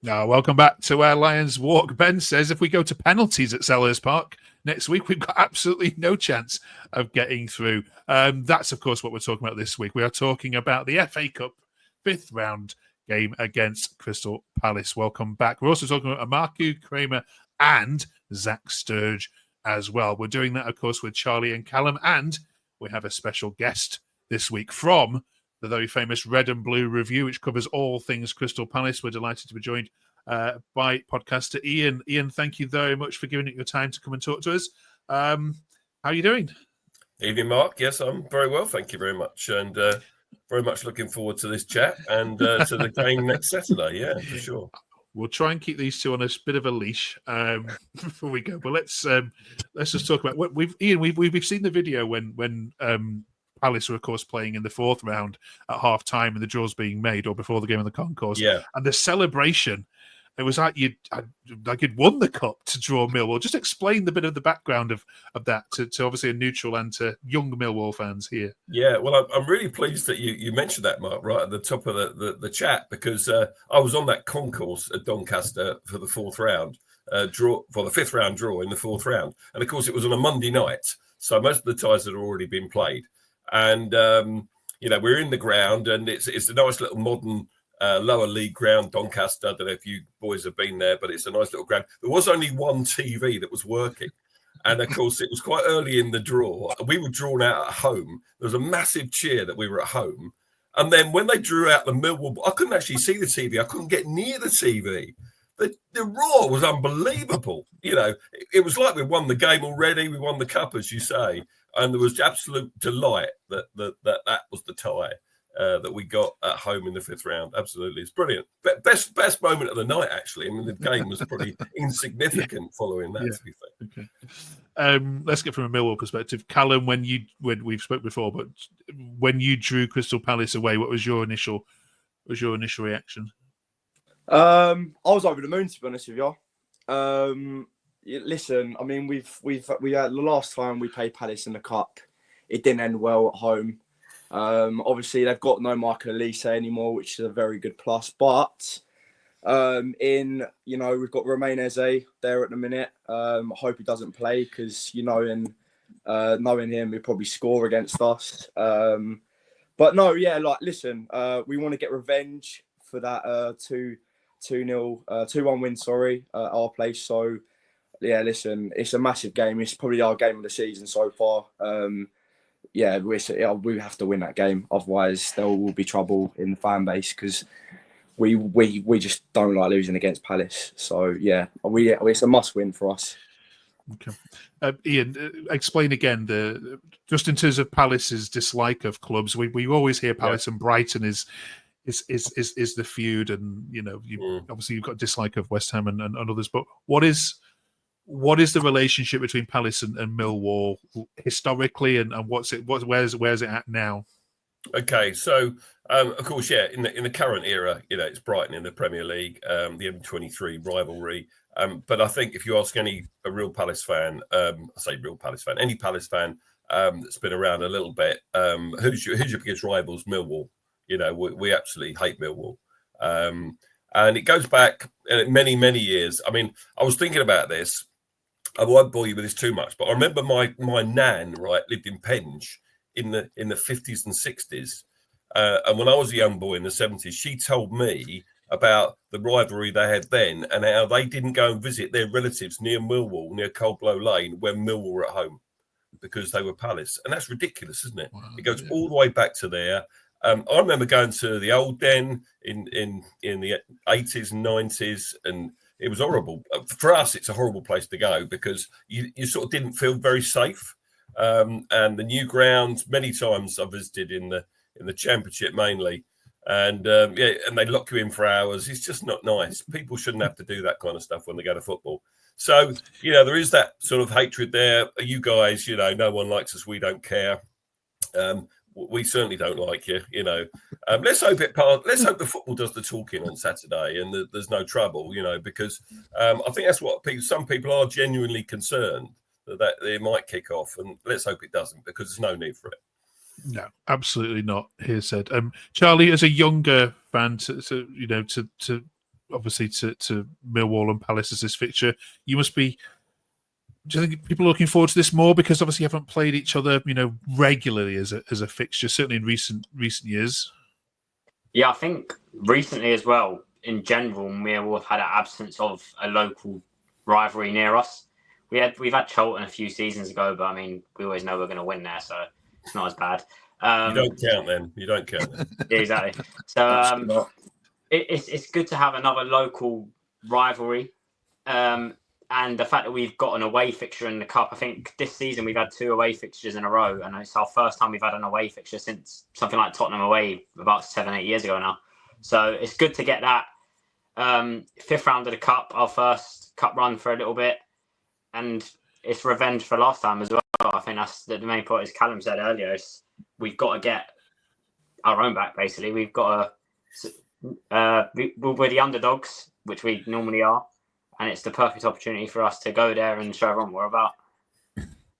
Welcome back to our Lions Walk. Ben says if we go to penalties at Selhurst Park next week, we've got absolutely no chance of getting through. That's, of course, what we're talking about this week. We are talking about the FA Cup 5th round game against Crystal Palace. Welcome back. We're also talking about Amakhu, Kramer, and ZacK Sturge as well. We're doing that, of course, with Charlie and Callum, and we have a special guest this week from the very famous Red and Blue Review, which covers all things Crystal Palace. We're delighted to be joined by podcaster Ian. Ian, thank you very much for giving it your time to come and talk to us. How are you doing? Evening, Mark. Yes, I'm very well, thank you very much. And very much looking forward to this chat and to the game next Saturday. Yeah, for sure. We'll try and keep these two on a bit of a leash before we go. But let's just talk about what we've seen the video when Palace were, of course, playing in the 4th round at half time and the draw's being made, or before the game of the concourse. Yeah. And the celebration, it was like you'd won the cup to draw Millwall. Just explain the bit of the background of that to obviously a neutral and to young Millwall fans here. Yeah, well, I'm really pleased that you mentioned that, Mark, right at the top of the chat, because I was on that concourse at Doncaster for the 4th round draw, for the 5th round draw in the 4th round. And, of course, it was on a Monday night, so most of the ties had already been played. And, we're in the ground, and it's a nice little modern lower league ground, Doncaster. I don't know if you boys have been there, but it's a nice little ground. There was only one TV that was working. And, of course, it was quite early in the draw. We were drawn out at home. There was a massive cheer that we were at home. And then when they drew out the Millwall, I couldn't actually see the TV. I couldn't get near the TV. The roar was unbelievable. It was like we won the game already. We won the cup, as you say. And there was absolute delight that was the tie that we got at home in the 5th round. Absolutely. It's brilliant. Best moment of the night, actually. I mean, the game was pretty insignificant following that, to be fair. Okay. Let's get from a Millwall perspective. Callum, when we've spoke before, but when you drew Crystal Palace away, what was your initial reaction? I was over the moon, to be honest with you. Listen, I mean, we had the last time we played Palace in the Cup, it didn't end well at home. Obviously, they've got no Michael Elise anymore, which is a very good plus. But we've got Romain Eze there at the minute. I hope he doesn't play because knowing him, he'll probably score against us. But no, yeah, listen, we want to get revenge for that 2-1 win. At our place. So. Yeah, listen, it's a massive game. It's probably our game of the season so far. We have to win that game. Otherwise, there will be trouble in the fan base because we just don't like losing against Palace. So, yeah, it's a must-win for us. Okay. Ian, explain again, just in terms of Palace's dislike of clubs. We always hear Palace and Brighton is the feud, and, obviously you've got dislike of West Ham and others, but what is the relationship between Palace and Millwall historically, and where's it at now? Okay, so of course, in the current era, it's Brighton in the Premier League, the M23 rivalry. But I think if you ask any real Palace fan, any Palace fan that's been around a little bit, who's your biggest rivals? Millwall. We absolutely hate Millwall. And it goes back many, many years. I mean, I was thinking about this. I won't bore you with this too much, but I remember my nan, lived in Penge in the 50s and 60s. And when I was a young boy in the 70s, she told me about the rivalry they had then and how they didn't go and visit their relatives near Millwall, near Coldblow Lane, when Millwall were at home because they were Palace. And that's ridiculous, isn't it? Wow, it goes all the way back to there. I remember going to the Old Den in the 80s and 90s, and it was horrible. For us, it's a horrible place to go because you sort of didn't feel very safe. And the new grounds, many times I visited in the Championship mainly, and and they lock you in for hours. It's just not nice. People shouldn't have to do that kind of stuff when they go to football. So, there is that sort of hatred there. You guys, no one likes us. We don't care. We certainly don't like you, Let's hope the football does the talking on Saturday and there's no trouble, because I think that's what some people are genuinely concerned that they might kick off, and let's hope it doesn't because there's no need for it. No, absolutely not. Here said, Charlie, as a younger fan, to obviously to Millwall and Palace as this fixture. You must be. Do you think people are looking forward to this more because obviously you haven't played each other, regularly as a fixture, certainly in recent years? Yeah, I think recently as well, in general, Millwall have had an absence of a local rivalry near us. We've had Charlton a few seasons ago, but I mean, we always know we're going to win there, so it's not as bad. You don't count then. You don't count then. Yeah, exactly. So it's good to have another local rivalry. And the fact that we've got an away fixture in the Cup, I think this season we've had 2 away fixtures in a row, and it's our first time we've had an away fixture since something like Tottenham away about 7-8 years ago now. So it's good to get that 5th round of the Cup, our first Cup run for a little bit, and it's revenge for last time as well. I think that's the main point, as Callum said earlier. We've got to get our own back, basically. We've got to... we're the underdogs, which we normally are. And it's the perfect opportunity for us to go there and show everyone what we're about.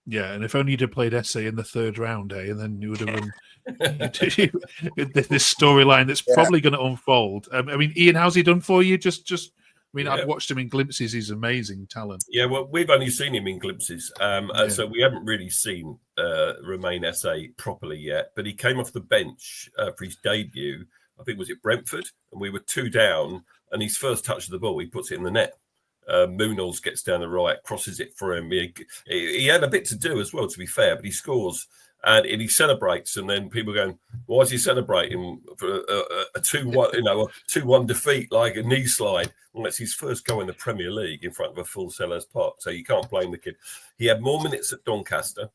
Yeah, and if only you'd have played SA in the 3rd round, and then you would have run this storyline that's probably going to unfold. I mean, Ian, how's he done for you? I've watched him in glimpses. He's amazing talent. Yeah, well, we've only seen him in glimpses. So we haven't really seen Remain SA properly yet. But he came off the bench for his debut, I think was at Brentford, and we were 2 down. And his first touch of the ball, he puts it in the net. Munoz gets down the right, crosses it for him. He had a bit to do as well, to be fair, but he scores and he celebrates. And then people are going, "Why is he celebrating for a 2-1, a 2-1 defeat like a knee slide?" Well, it's his first goal in the Premier League in front of a full Selhurst Park, so you can't blame the kid. He had more minutes at Doncaster.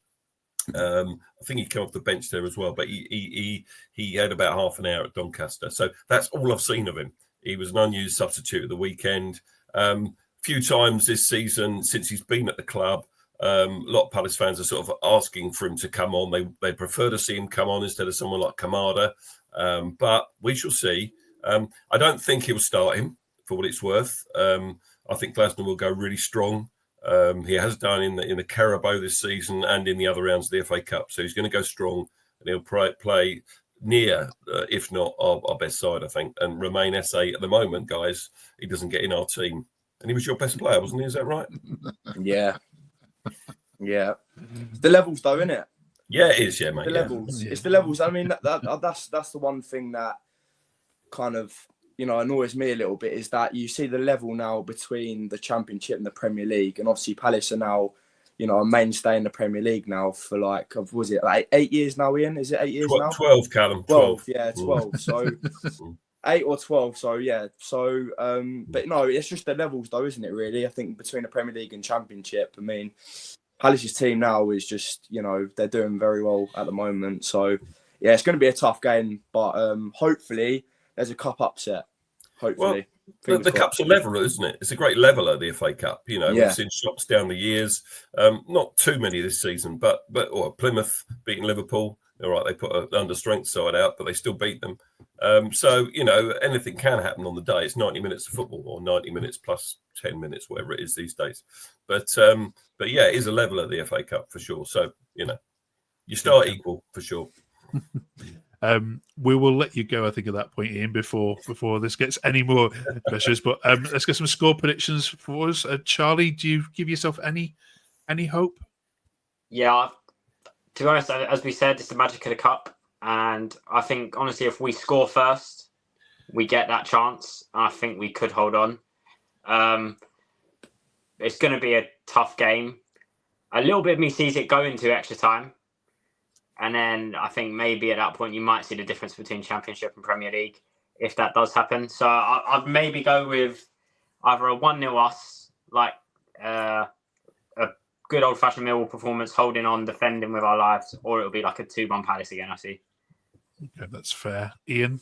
I think he came off the bench there as well, but he had about half an hour at Doncaster. So that's all I've seen of him. He was an unused substitute at the weekend. Few times this season since he's been at the club, a lot of Palace fans are sort of asking for him to come on. They prefer to see him come on instead of someone like Kamada, but we shall see. I don't think he'll start him for what it's worth. I think Glasner will go really strong. He has done in the Carabao this season and in the other rounds of the FA Cup, so he's going to go strong and he'll play near, if not our best side, I think. And Remain SA at the moment, guys, he doesn't get in our team. And he was your best player, wasn't he? Is that right? Yeah. It's the levels, though, isn't it? Yeah, it is, mate. The levels. It's the levels. I mean, that's the one thing that kind of, annoys me a little bit, is that you see the level now between the Championship and the Premier League. And obviously Palace are now, a mainstay in the Premier League now for was it like 8 years now, Ian? Is it 8 years now? 12, Callum. 12. Yeah, 12. So... 8 or 12, so yeah. So, but no, it's just the levels, though, isn't it, really? I think between the Premier League and Championship, I mean, Palace's team now is just, they're doing very well at the moment. So, yeah, it's going to be a tough game, but hopefully there's a cup upset. Hopefully. Well, the cup's a leveler, isn't it? It's a great leveler, the FA Cup. We've seen shots down the years. Not too many this season, but Plymouth beating Liverpool. All right, they put an under-strength side out, but they still beat them. So, anything can happen on the day. It's 90 minutes of football, or 90 minutes plus 10 minutes, whatever it is these days. But yeah, it is a leveler, the FA Cup, for sure. So, you start equal, for sure. We will let you go, I think, at that point, Ian, before this gets any more pressures. But let's get some score predictions for us. Charlie, do you give yourself any hope? Yeah, to be honest, as we said, it's the magic of the cup. And I think, honestly, if we score first, we get that chance. I think we could hold on. It's going to be a tough game. A little bit of me sees it going to extra time. And then I think maybe at that point you might see the difference between Championship and Premier League if that does happen. So I'd maybe go with either a 1-0 us, like a good old-fashioned Millwall performance, holding on, defending with our lives, or it'll be like a 2-1 Palace again, I see. Okay, that's fair. Ian?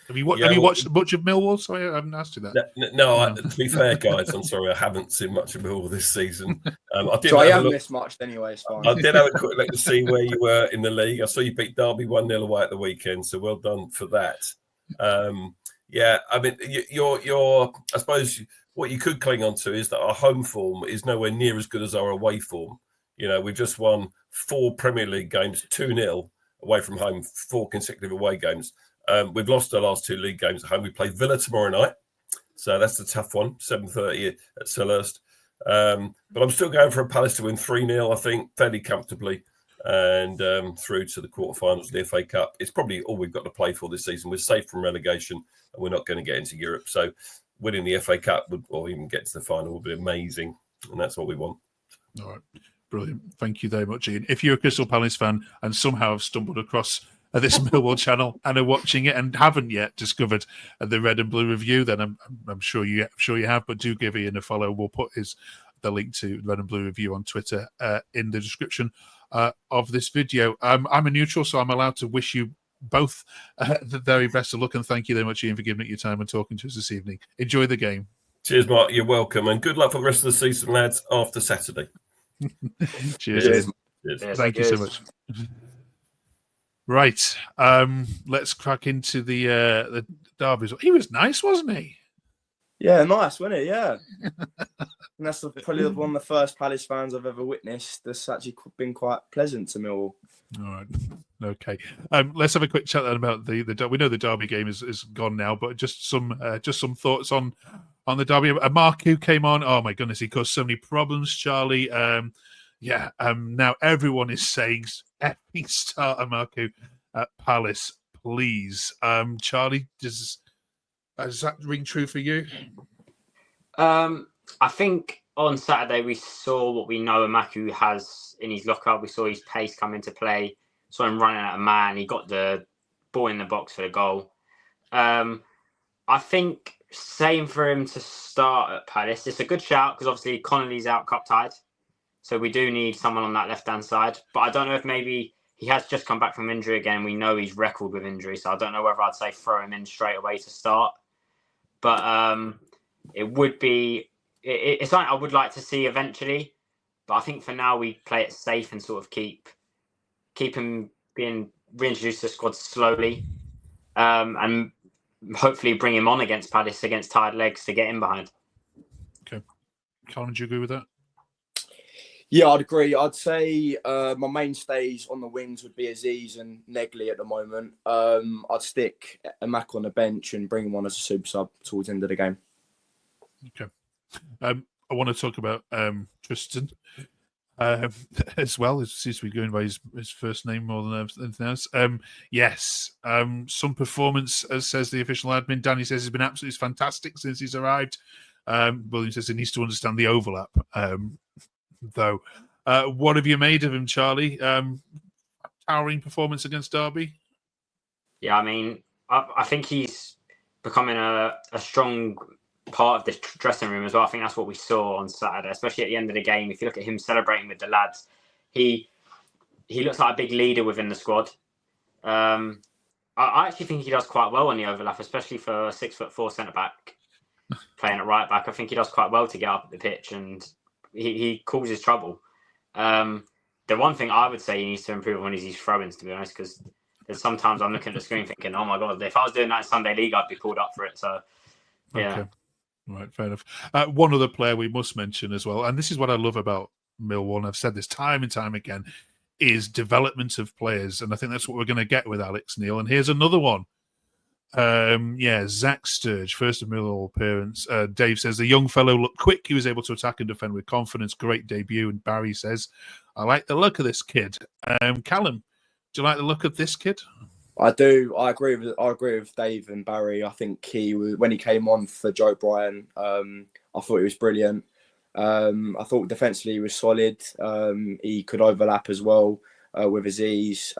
Have you watched much of Millwall? Sorry, I haven't asked you that. No, to be fair, guys, I'm sorry, I haven't seen much of Millwall this season. I haven't missed much anyway, it's fine. I did have a quick look to see where you were in the league. I saw you beat Derby 1-0 away at the weekend, so well done for that. Yeah, I mean, you're I suppose what you could cling on to is that our home form is nowhere near as good as our away form. We've just won 4 Premier League games, 2-0 away from home, 4 consecutive away games. We've lost our last 2 league games at home. We play Villa tomorrow night, So that's the tough one, 7:30 at Selhurst. But I'm still going for a Palace to win 3-0, I think, fairly comfortably, and through to the quarterfinals of the FA Cup. It's probably all we've got to play for this season. We're safe from relegation, and we're not going to get into Europe. So winning the FA Cup or even get to the final would be amazing, and that's what we want. All right. Brilliant. Thank you very much, Ian. If you're a Crystal Palace fan and somehow have stumbled across this Millwall channel and are watching it and haven't yet discovered the Red and Blue review, then I'm sure you have. But do give Ian a follow. We'll put the link to Red and Blue review on Twitter in the description of this video. I'm a neutral, so I'm allowed to wish you both the very best of luck, and thank you very much, Ian, for giving up your time and talking to us this evening. Enjoy the game. Cheers, Mark. You're welcome, and good luck for the rest of the season, lads. After Saturday. Cheers. Cheers. Thank you so much. Right, let's crack into the derbies. He was nice, wasn't he? Yeah, nice, wasn't it? Yeah. And that's probably one of the first Palace fans I've ever witnessed that's actually been quite pleasant to Millwall. All right. Okay. Let's have a quick chat then about the we know the derby game is gone now, but just some thoughts on the derby. Amakhu came on. Oh my goodness, he caused so many problems, Charlie. Now everyone is saying effing start Amakhu at Palace, please. Charlie, does that ring true for you? I think on Saturday we saw what we know Amakhu has in his locker. We saw his pace come into play. Saw him running at a man. He got the ball in the box for the goal. I think same for him to start at Palace. It's a good shout because obviously Connolly's out cup tied. So we do need someone on that left-hand side. But I don't know if maybe he has just come back from injury again. We know he's record with injury. So I don't know whether I'd say throw him in straight away to start. But it would be... It's something I would like to see eventually. But I think for now we play it safe and sort of keep him being reintroduced to the squad slowly. And hopefully bring him on against Palace, against tired legs to get in behind. Okay. Colin, do you agree with that? Yeah, I'd agree. I'd say my mainstays on the wings would be Aziz and Negley at the moment. I'd stick Amakhu on the bench and bring him on as a super sub towards the end of the game. Okay. I want to talk about Tristan as well. It seems to be going by his first name more than anything else. Yes, some performance, as says the official admin. Danny says he's been absolutely fantastic since he's arrived. William says he needs to understand the overlap. Though, what have you made of him, Charlie? Towering performance against Derby. Yeah, I mean, I think he's becoming a strong part of this dressing room as well. I think that's what we saw on Saturday, especially at the end of the game. If you look at him celebrating with the lads, he looks like a big leader within the squad. I actually think he does quite well on the overlap, especially for a 6'4" centre back playing at right back. I think he does quite well to get up the pitch, and he causes trouble. The one thing I would say he needs to improve on is his throw-ins, to be honest, because there's sometimes I'm looking at the screen thinking, oh my God, if I was doing that in Sunday League, I'd be pulled up for it. So, yeah. Okay. Right, fair enough. One other player we must mention as well, and this is what I love about Millwall, and I've said this time and time again, is development of players. And I think that's what we're going to get with Alex Neil. And here's another one. ZacK Sturge, first of Millwall appearance. Dave says the young fellow looked quick. He was able to attack and defend with confidence. Great debut. And Barry says, I like the look of this kid. Callum, do you like the look of this kid? I do. I agree with Dave and Barry. I think when he came on for Joe Bryan, I thought he was brilliant. I thought defensively he was solid. He could overlap as well with Aziz.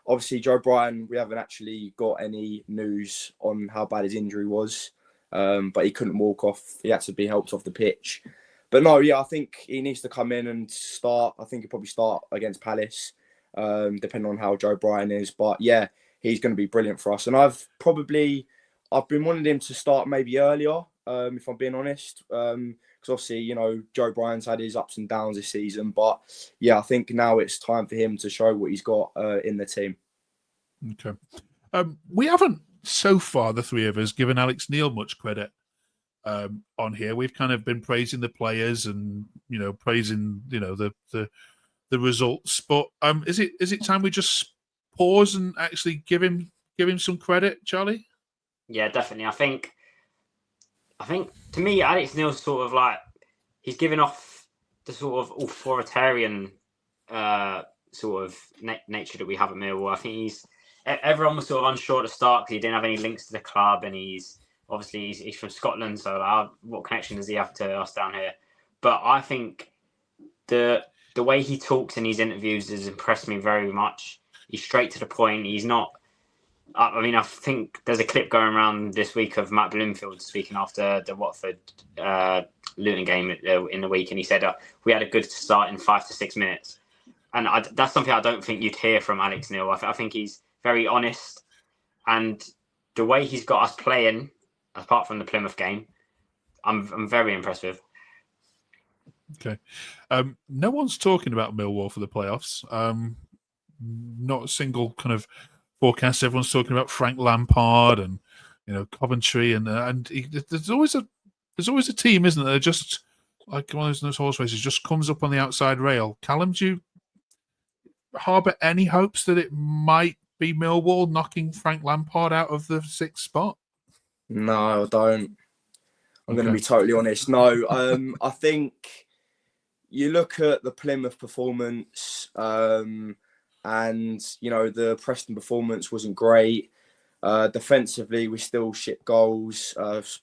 Obviously Joe Bryan, we haven't actually got any news on how bad his injury was, but he couldn't walk off. He had to be helped off the pitch. But no, I think he needs to come in and start. I think he'll probably start against Palace. Depending on how Joe Bryan is. But yeah, he's going to be brilliant for us. And I've been wanting him to start maybe earlier, if I'm being honest. Because obviously, Joe Bryan's had his ups and downs this season. But yeah, I think now it's time for him to show what he's got in the team. Okay. We haven't, so far, the three of us, given Alex Neil much credit on here. We've kind of been praising the players and, praising, the results, but is it time we just pause and actually give him some credit, Charlie? Yeah, definitely. I think I think, to me, Alex Neil's sort of like, he's giving off the sort of authoritarian sort of nature that we have at Millwall. I think everyone was sort of unsure at the start because he didn't have any links to the club, and he's from Scotland, so what connection does he have to us down here? But I think the way he talks in these interviews has impressed me very much. He's straight to the point. He's not. I mean, I think there's a clip going around this week of Matt Bloomfield speaking after the Watford Luton game in the week, and he said we had a good start in 5 to 6 minutes, and that's something I don't think you'd hear from Alex Neil. I think he's very honest, and the way he's got us playing, apart from the Plymouth game, I'm very impressed with. Okay, no one's talking about Millwall for the playoffs. Not a single kind of forecast. Everyone's talking about Frank Lampard and Coventry, and there's always a team, isn't there? Just like one of those horse races, just comes up on the outside rail. Callum, do you harbour any hopes that it might be Millwall knocking Frank Lampard out of the 6th spot? No, I don't. I'm going to be totally honest. No, I think you look at the Plymouth performance. And, the Preston performance wasn't great. Defensively, we still shipped goals,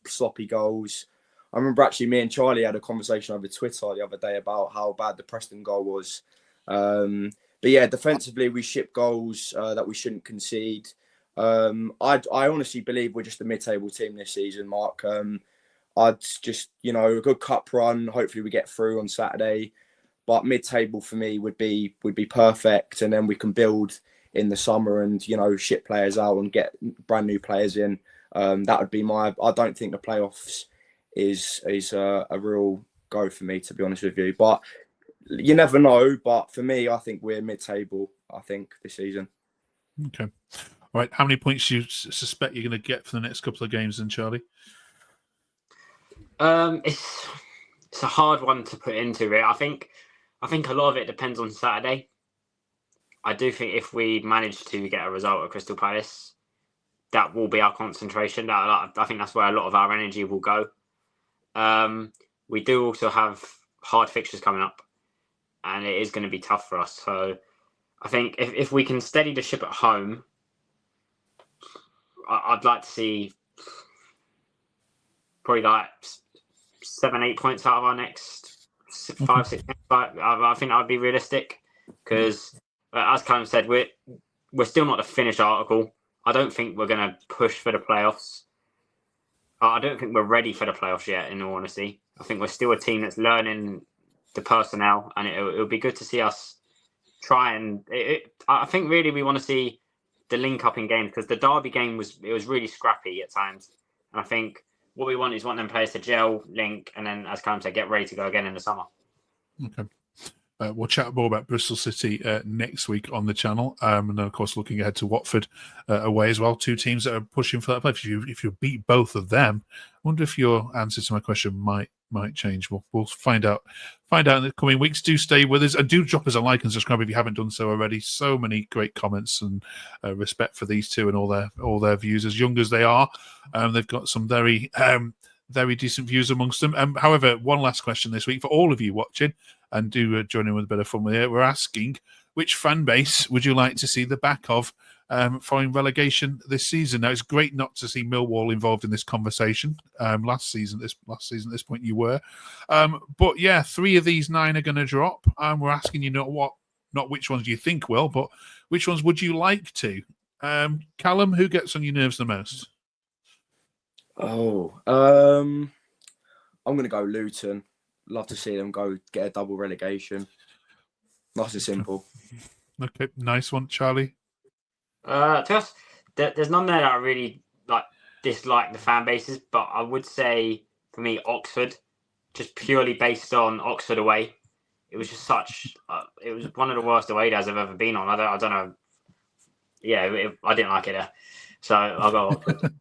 sloppy goals. I remember actually me and Charlie had a conversation over Twitter the other day about how bad the Preston goal was. But yeah, defensively, we shipped goals that we shouldn't concede. I honestly believe we're just a mid-table team this season, Mark. I'd just, a good cup run. Hopefully we get through on Saturday. But mid-table for me would be perfect, and then we can build in the summer and ship players out and get brand new players in. That would be I don't think the playoffs is a real go for me, to be honest with you. But you never know. But for me, I think we're mid-table. I think this season. Okay, all right. How many points do you suspect you're going to get for the next couple of games, then, Charlie? It's a hard one to put into it. I think a lot of it depends on Saturday. I do think if we manage to get a result at Crystal Palace, that will be our concentration. I think that's where a lot of our energy will go. We do also have hard fixtures coming up, and it is going to be tough for us. So I think if we can steady the ship at home, I'd like to see probably like 7-8 points out of our next 5, 6 games. I think that would be realistic because, as Callum said, we're still not the finished article. I don't think we're going to push for the playoffs. I don't think we're ready for the playoffs yet, in all honesty. I think we're still a team that's learning the personnel, and it would be good to see us try and... I think really we want to see the link-up in games, because the Derby game was really scrappy at times. And I think what we want is them players to gel, link, and then, as Callum said, get ready to go again in the summer. Okay. We'll chat more about Bristol City next week on the channel. And then, of course, looking ahead to Watford away as well. 2 teams that are pushing for that play. If you beat both of them, I wonder if your answer to my question might change. We'll find out in the coming weeks. Do stay with us and do drop us a like and subscribe if you haven't done so already. So many great comments and respect for these two and all their views, as young as they are. They've got some very decent views amongst them. However, one last question this week for all of you watching, and do join in with a bit of fun with it. We're asking, which fan base would you like to see the back of following relegation this season? Now, it's great not to see Millwall involved in this conversation. Last season at this point you were. But yeah, 3 of these 9 are going to drop. We're asking you not which ones you think will, but which ones would you like to? Callum, who gets on your nerves the most? I'm going to go Luton. Love to see them go get a double relegation. Nice and simple. Okay, nice one, Charlie. To us, there's none there that I really dislike the fan bases, but I would say for me Oxford, just purely based on Oxford away. It was just it was one of the worst away days I've ever been on. I don't know. Yeah, I didn't like it there, so I'll go Oxford.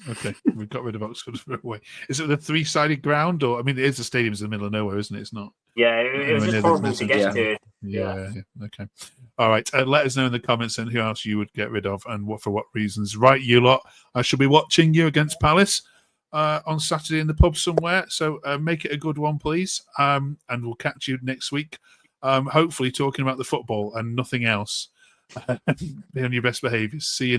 Okay, we've got rid of Oxford for away. Is it the 3-sided ground, or it is the stadium's in the middle of nowhere, isn't it? It's not. Yeah, it was just horrible to get to. Yeah. Okay. All right. Let us know in the comments and who else you would get rid of and for what reasons. Right, you lot. I shall be watching you against Palace. on Saturday in the pub somewhere. So make it a good one, please. And we'll catch you next week. Hopefully talking about the football and nothing else. Be on your best behaviour. See you next